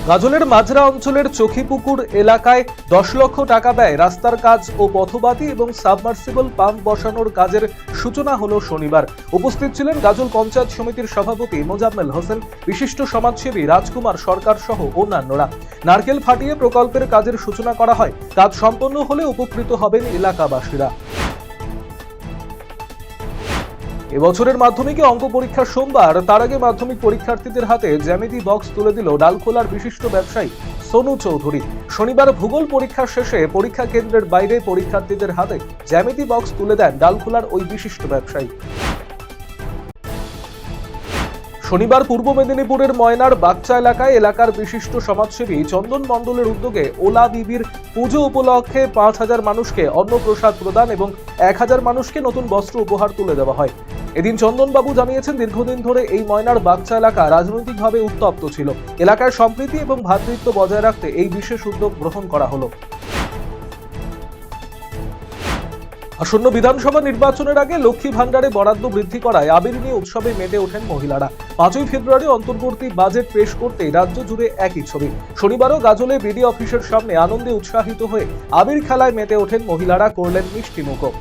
গাজলের মাজরা অঞ্চলের চোখিপুকুর এলাকায় 10 লক্ষ টাকা ব্যয় রাস্তার কাজ ও পথবাতি এবং সাবমার্সিবল পাম্প বসানোর কাজের সূচনা হলো শনিবার। উপস্থিত ছিলেন গাজল পঞ্চায়েত সমিতির সভাপতি মোজাম্মেল হোসেন, বিশিষ্ট সমাজসেবী রাজকুমার সরকার সহ অন্যান্যরা। নারকেল ফাটিয়ে প্রকল্পের কাজের সূচনা করা হয়। কাজ সম্পন্ন হলে উপকৃত হবেন এলাকাবাসীরা। এবছরের মাধ্যমিকে অঙ্ক পরীক্ষা সোমবার। তার আগে মাধ্যমিক পরীক্ষার্থীদের হাতে জ্যামিতি বক্স তুলে দিল ডালখোলার বিশিষ্ট ব্যবসায়ী সোনু চৌধুরী। শনিবার ভূগোল পরীক্ষা শেষে পরীক্ষা কেন্দ্রের বাইরে পরীক্ষার্থীদের হাতে জ্যামিতি বক্স তুলে দেন ডালখোলার ওই বিশিষ্ট ব্যবসায়ী। শনিবার পূর্ব মেদিনীপুরের ময়নার বাগচা এলাকার বিশিষ্ট সমাজসেবী চন্দন মণ্ডলের উদ্যোগে ওলা বিবির পুজো উপলক্ষে 5,000 মানুষকে অন্নপ্রসাদ প্রদান এবং 1,000 মানুষকে নতুন বস্ত্র উপহার তুলে দেওয়া হয়। এদিন চন্দনবাবু জানিয়েছেন, দীর্ঘদিন ধরে এই ময়নার বাগচা এলাকা রাজনৈতিকভাবে উত্তপ্ত ছিল। এলাকার সম্প্রীতি এবং ভ্রাতৃত্ব বজায় রাখতে এই বিশেষ উদ্যোগ গ্রহণ করা হলো। আসন্ন বিধানসভা নির্বাচনের আগে লক্ষ্মী ভান্ডারে বরাদ্দ বৃদ্ধি করায় আবির নিয়ে উৎসবে মেতে ওঠেন মহিলারা। 5ই ফেব্রুয়ারি অন্তর্বর্তী বাজেট পেশ করতে রাজ্য জুড়ে একই ছবি। শনিবারও গাজলে বিডি অফিসের সামনে আনন্দে উৎসাহিত হয়ে আবির খেলায় মেতে ওঠেন মহিলারা, করলেন মিষ্টিমুখও।